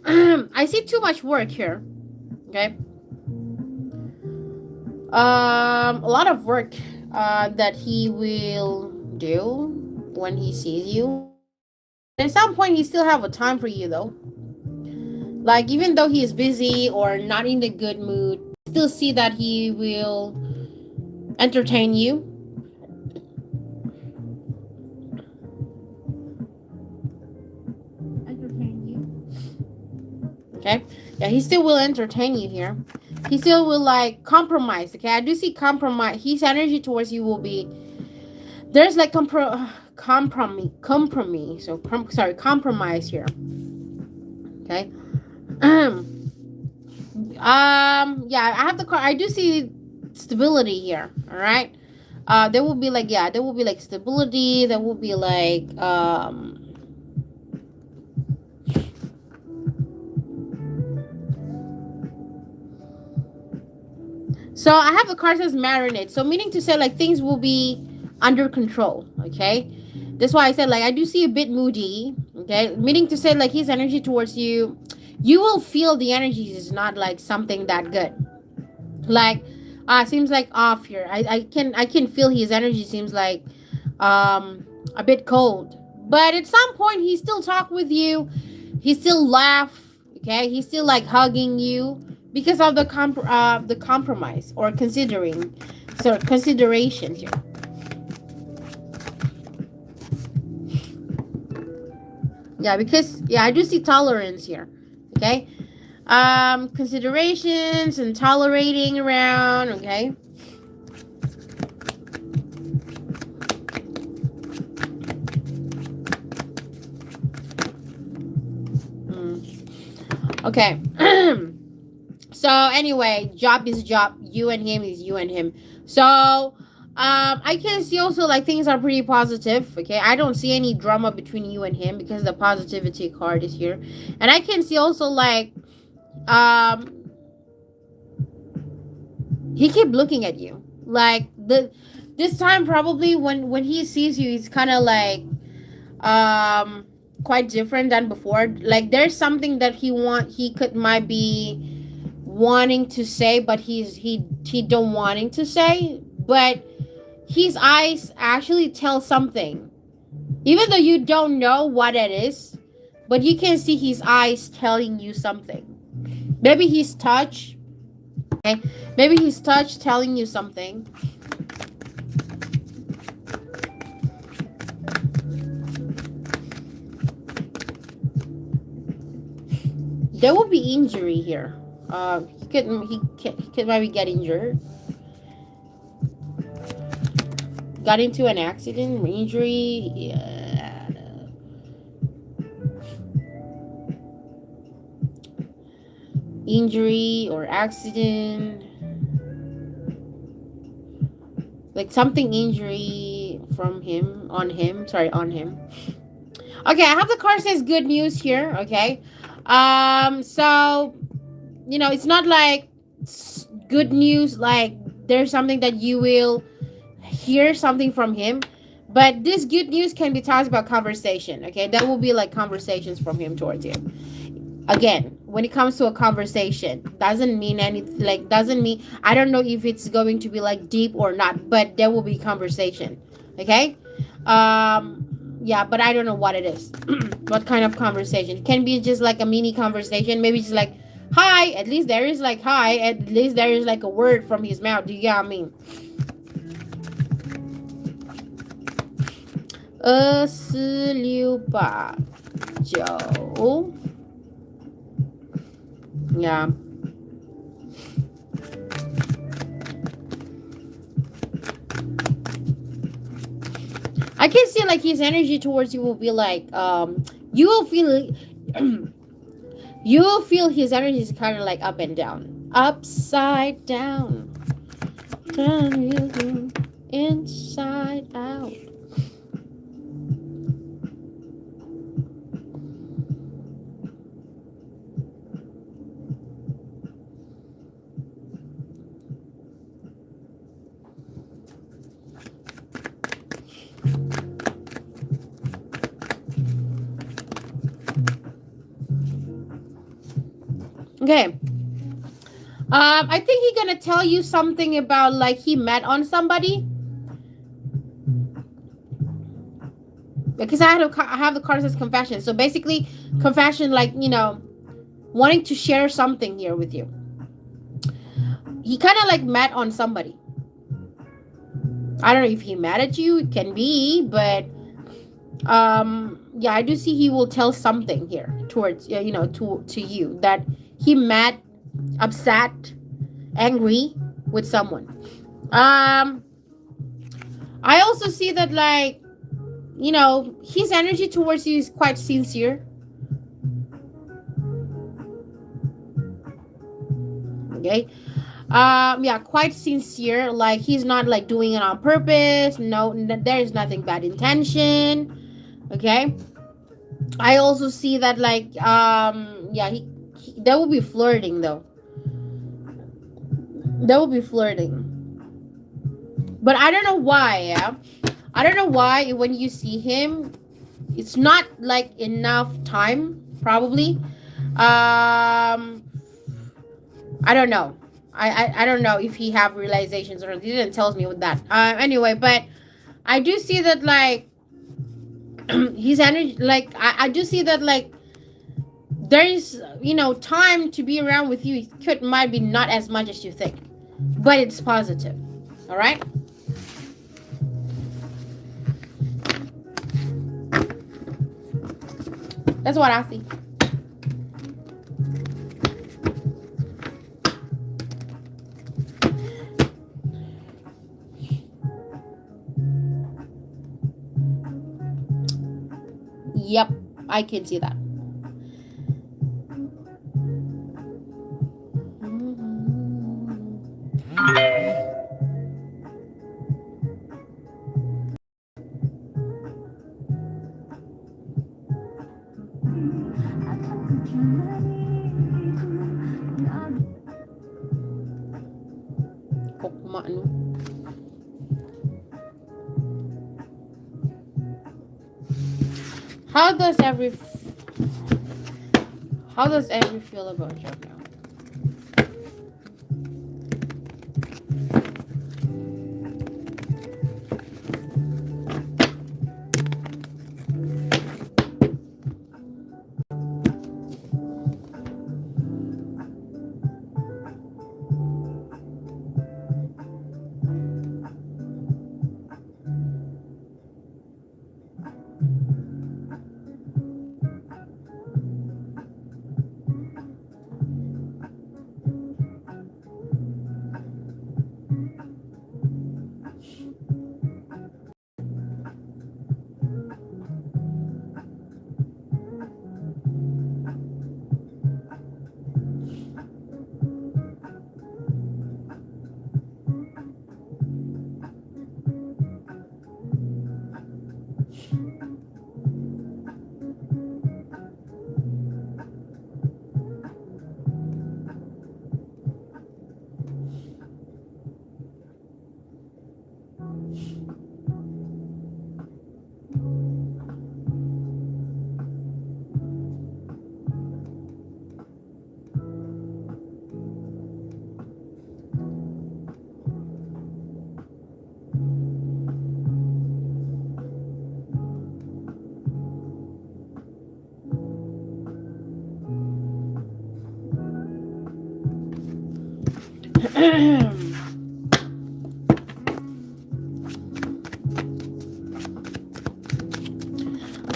I see too much work here. Okay. A lot of work that he will do when he sees you. At some point, he still have a time for you though. Like even though he is busy or not in a good mood, still see that he will entertain you. Okay. Yeah, he still will entertain you here. He still will like compromise. Okay, I do see compromise. His energy towards you will be there's like compromise. So compromise here. Okay. Yeah, I have the car. I do see stability here. All right. There will be like there will be like stability. There will be like So I have the card says marinate. So meaning to say like things will be under control. Okay. That's why I said like I do see a bit moody. Okay. Meaning to say like his energy towards you, you will feel the energy is not like something that good. Like seems like off here. I can feel his energy seems like a bit cold. But at some point he still talk with you. He still laugh. Okay. He's still like hugging you because of the compromise or considerations here. Yeah, because I do see tolerance here. Okay. Considerations and tolerating around. Okay. Okay. So anyway, job is job. You and him is you and him. So I can see also like things are pretty positive. Okay, I don't see any drama between you and him because the positivity card is here, and I can see also like um he keep looking at you like this time probably when he sees you he's kind of like um quite different than before. Like there's something that he could might be wanting to say, but he don't wanting to say, but his eyes actually tell something, even though you don't know what it is, but you can see his eyes telling you something. Maybe his touch, okay, maybe his touch telling you something. There will be injury here. He could maybe get injured. Got into an accident, injury. Yeah. Injury or accident. Like something injury from him, on him. Sorry, on him. Okay, I have the card says good news here. Okay. So, it's not like good news, like there's something that you will hear something from him, but this good news can be talked about conversation. Okay, that will be like conversations from him towards you. Again, when it comes to a conversation, doesn't mean anything, like doesn't mean, I don't know if it's going to be like deep or not, but there will be conversation. Okay. Yeah, but I don't know what it is. What kind of conversation? It can be just like a mini conversation, maybe just like hi. At least there is like hi, at least there is like a word from his mouth. Do you get what I mean? 2468. Yeah. I can see like his energy towards you will be like you will feel you will feel his energy is kind of like up and down, upside down, turn you inside out. Okay. I think he's gonna tell you something about like he met on somebody. Because I have the card that says confession. So basically, confession, like wanting to share something here with you. He kind of like met on somebody. I don't know if he mad at you. It can be, but yeah, I do see he will tell something here towards to you that he mad, upset, angry with someone. I also see that like his energy towards you is quite sincere. Okay. Yeah, quite sincere. Like he's not like doing it on purpose. No, there is nothing bad intention. Okay. I also see that like yeah, he there will be flirting though. There will be flirting. But I don't know why, yeah. I don't know why when you see him, it's not like enough time, probably. I don't know. I don't know if he have realizations or he didn't tell me with that. Anyway, but I do see that like his energy, like I do see that like there is time to be around with you. It might be not as much as you think, but it's positive. All right. That's what I see. Yep, I can see that. Kokma ano. How does every feel about Joker?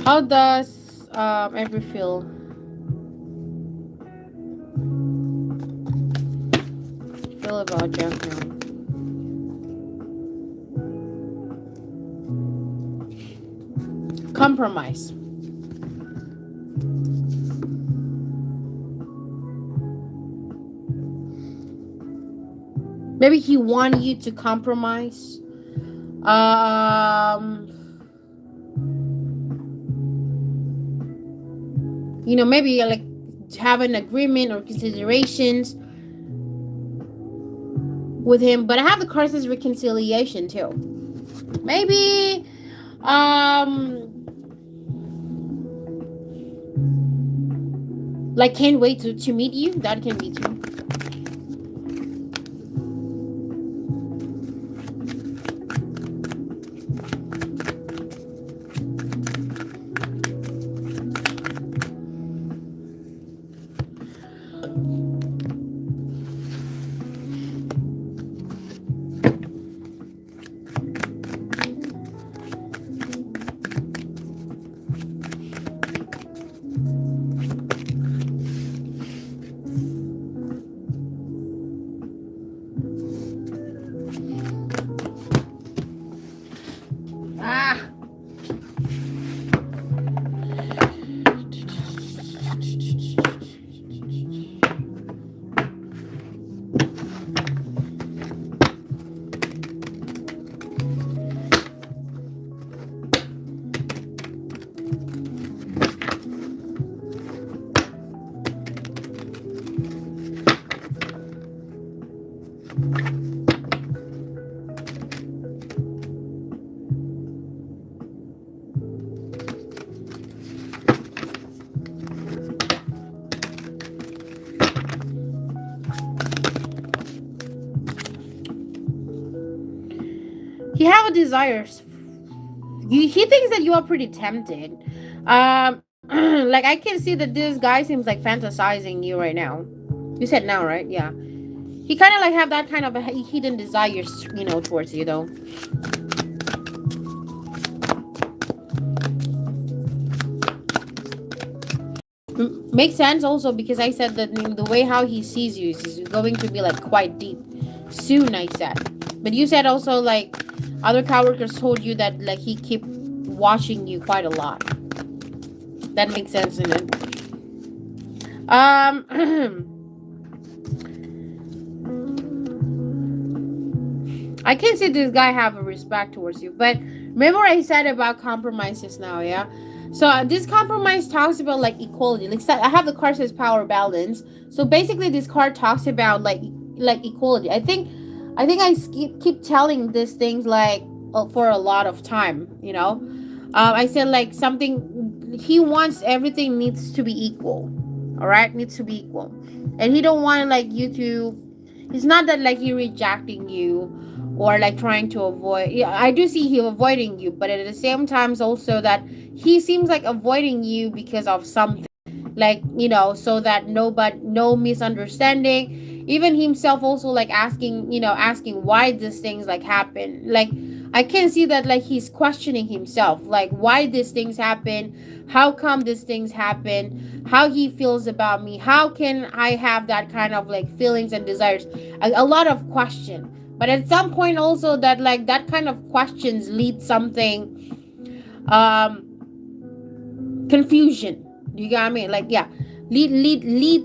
How does every feel about Joker? Compromise. Maybe he wanted you to compromise. Maybe like have an agreement or considerations with him. But I have the crisis reconciliation too. Maybe like can't wait to meet you. That can be too. He have a desires. He thinks that you are pretty tempted. Like I can see that this guy seems like fantasizing you right now. You said now, right? Yeah. He kind of like have that kind of a hidden desires, towards you though. Makes sense also because I said that the way how he sees you is going to be like quite deep. Soon I said. But you said also like other coworkers told you that like he keep watching you quite a lot. That makes sense, isn't it? I can see this guy have a respect towards you, but remember what I said about compromises now, yeah? So this compromise talks about like equality. Like I have the card says power balance. So basically, this card talks about like equality. I think I keep telling these things like for a lot of time. I said like something. He wants everything needs to be equal. All right, needs to be equal, and he don't want like you to. It's not that like he rejecting you or like trying to avoid. Yeah, I do see him avoiding you, but at the same times also that he seems like avoiding you because of something, like so that no misunderstanding. Even himself also like asking why these things like happen. Like I can see that like he's questioning himself, like why these things happen, how come these things happen, how he feels about me, how can I have that kind of like feelings and desires, a lot of question. But at some point also that like that kind of questions lead something um confusion. You got me? Like yeah, lead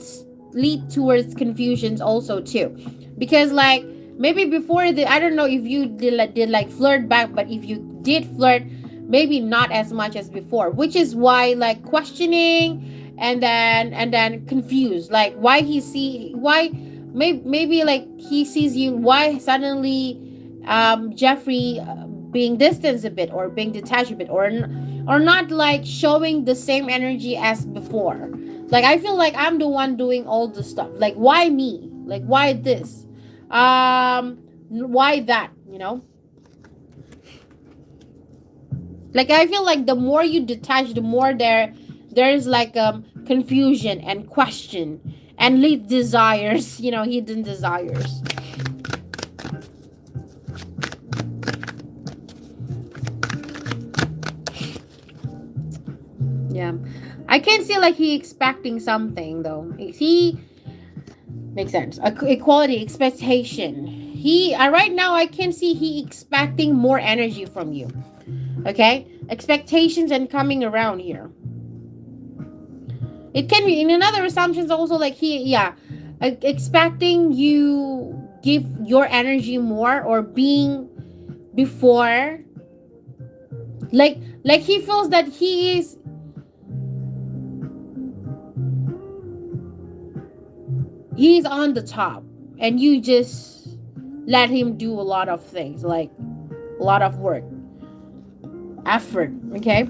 towards confusions also too, because like maybe before the I don't know if you did like flirt back, but if you did flirt, maybe not as much as before, which is why like questioning and then confused, like why maybe like he sees you, why suddenly Jeffrey being distanced a bit or being detached a bit or not like showing the same energy as before. Like I feel like I'm the one doing all the stuff. Like why me? Like why this? Why that? Like I feel like the more you detach, the more there's like confusion and question and lead desires. Hidden desires. Yeah, I can see like he expecting something though. He makes sense. Equality expectation. He right now I can see he expecting more energy from you. Okay, expectations and coming around here. It can be in another assumptions also like expecting you give your energy more or being before. Like he feels that he's on the top and you just let him do a lot of things, like a lot of work, effort. Okay,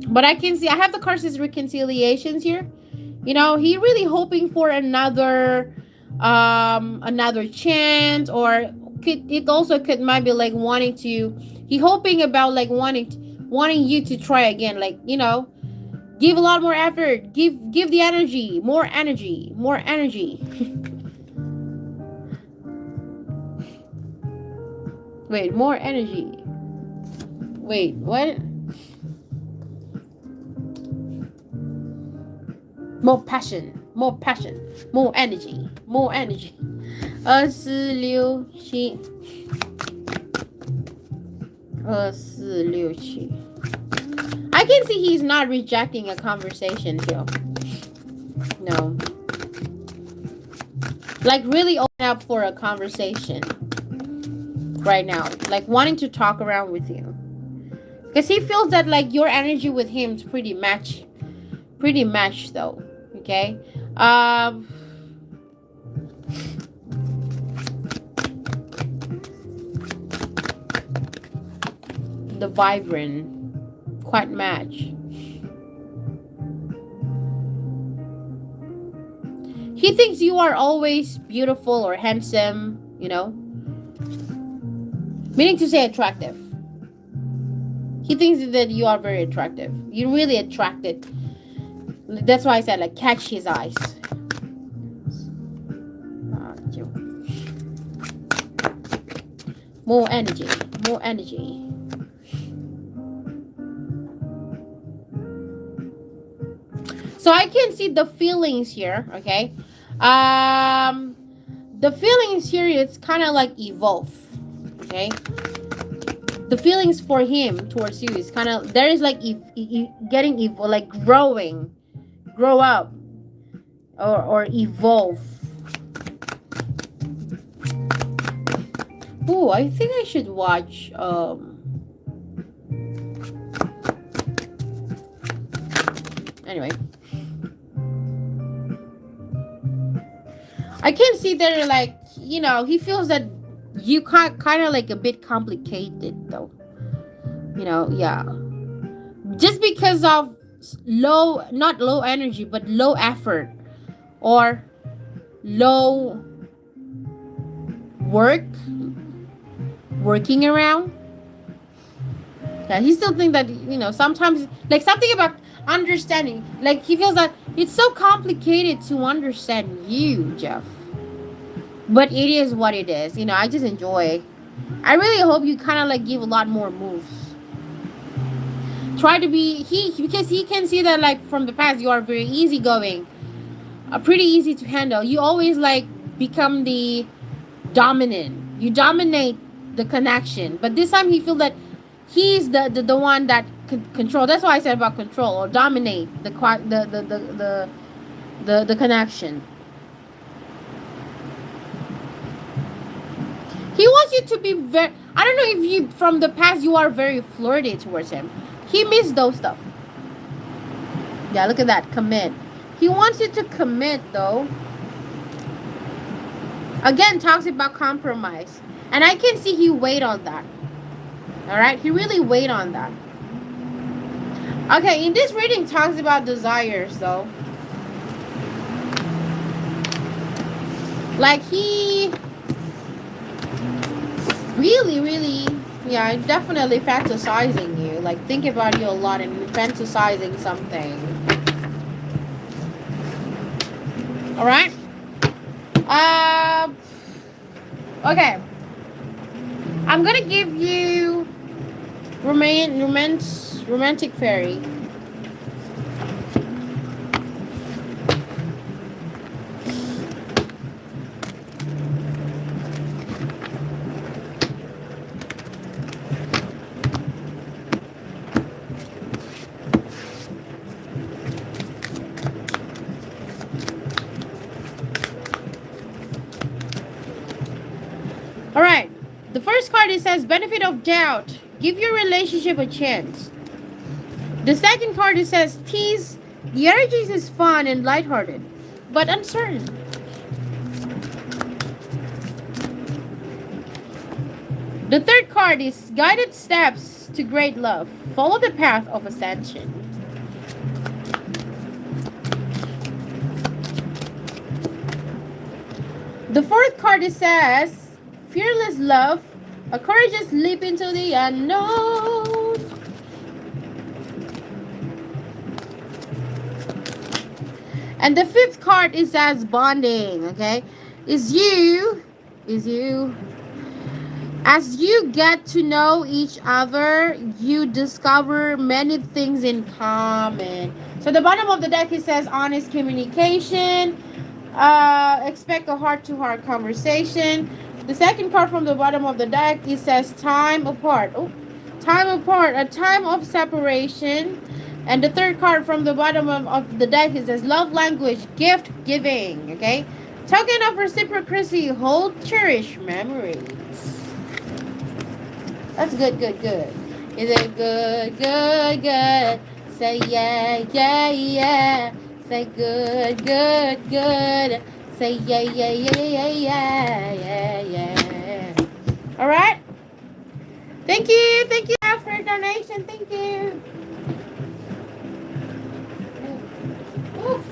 but I can see I have the cards reconciliations here. He really hoping for another chance, or it might be like wanting to, he hoping about like wanting you to try again, like give a lot more effort, give the energy, more energy, more energy. Wait, more energy. Wait, what? More passion, more energy, more energy. 2467，2467。I can see he's not rejecting a conversation too. No. Like really open up for a conversation right now. Like wanting to talk around with you. Because he feels that like your energy with him is pretty matched though. Okay. The vibrant quite match. He thinks you are always beautiful or handsome, meaning to say attractive. He thinks that you are very attractive. You're really attracted. That's why I said like catch his eyes. More energy, more energy. So I can see the feelings here, okay? The feelings here, it's kind of like evolve, okay? The feelings for him towards you is kind of, there is like getting like growing, grow up, or evolve. Ooh, I think I should watch Anyway, I can see that, like, he feels that you kind of like a bit complicated, though. Yeah. Just because of not low energy, but low effort, or low work, working around. Yeah, he still think that, sometimes, like, something about understanding. Like, he feels that it's so complicated to understand you, Jeff. But it is what it is. I just enjoy. I really hope you kind of like give a lot more moves. Try to be because he can see that, like, from the past you are very easygoing, pretty easy to handle. You always like become the dominant. You dominate the connection. But this time he feel that he's the one that control. That's why I said about control or dominate the connection. He wants you to be very. I don't know if you from the past you are very flirty towards him. He missed those stuff. Yeah, look at that. Commit. He wants you to commit, though. Again, talks about compromise. And I can see he wait on that. Alright? He really wait on that. Okay, in this reading talks about desires, though. Like, he really, yeah, definitely fantasizing you. Like, think about you a lot and fantasizing something. Alright? Okay. I'm gonna give you romantic fairy. Alright, the first card, it says benefit of doubt. Give your relationship a chance. The second card, it says tease. The energy is fun and lighthearted, but uncertain. The third card is guided steps to great love. Follow the path of ascension. The fourth card, it says fearless love, a courageous leap into the unknown. And the fifth card is as bonding, okay? Is you. As you get to know each other, you discover many things in common. So the bottom of the deck, it says honest communication. Expect a heart-to-heart conversation. The second card from the bottom of the deck, it says time apart. Oh, time apart, a time of separation. And the third card from the bottom of the deck, it says love language, gift giving. Okay, token of reciprocity, hold cherished memories. That's good. Is it good? Say yeah. Say good. Say yeah. All right. Thank you for your donation. Thank you. Oof.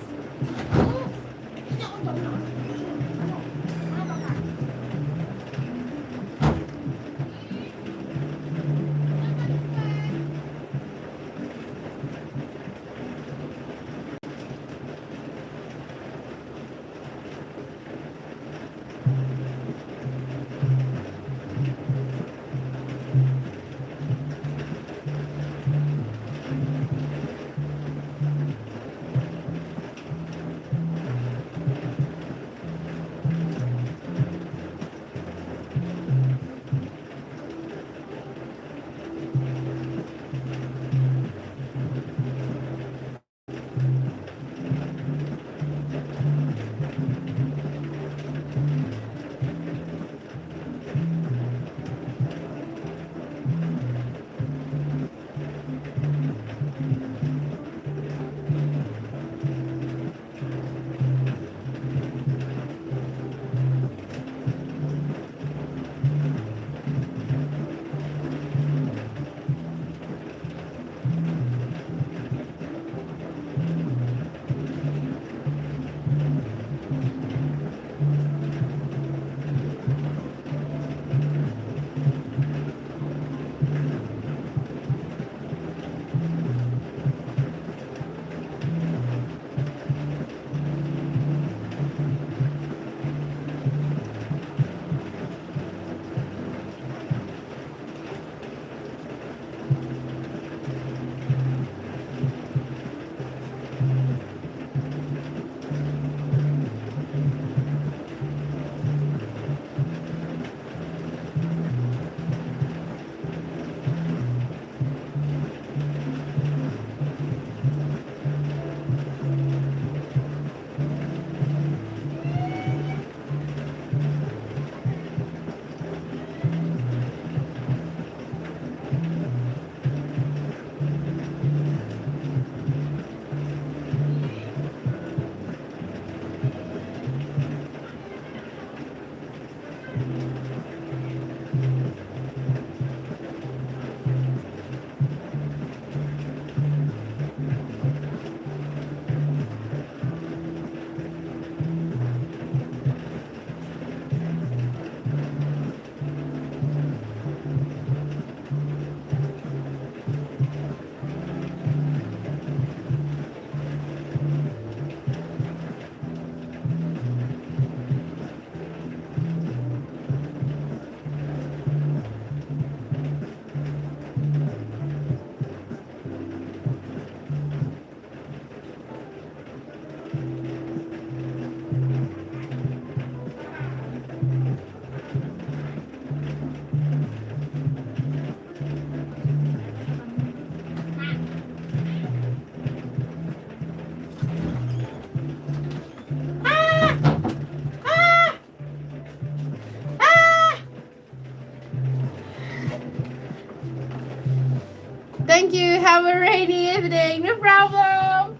have a rainy evening. No problem.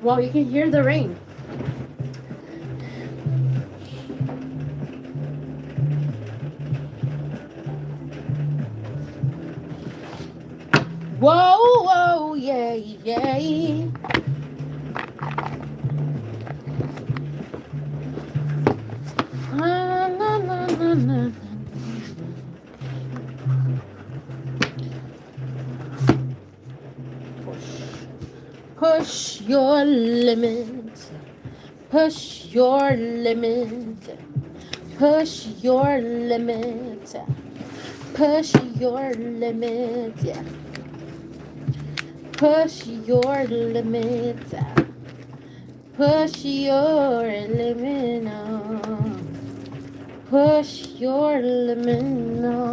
Well, you can hear the rain. Whoa, whoa, yeah, yeah. Na, na, na, na, na. Push your limits. Push your limit. Push your limit. Push your limit. Yeah. Push your limit. Push your limit. No. Push your limit. No.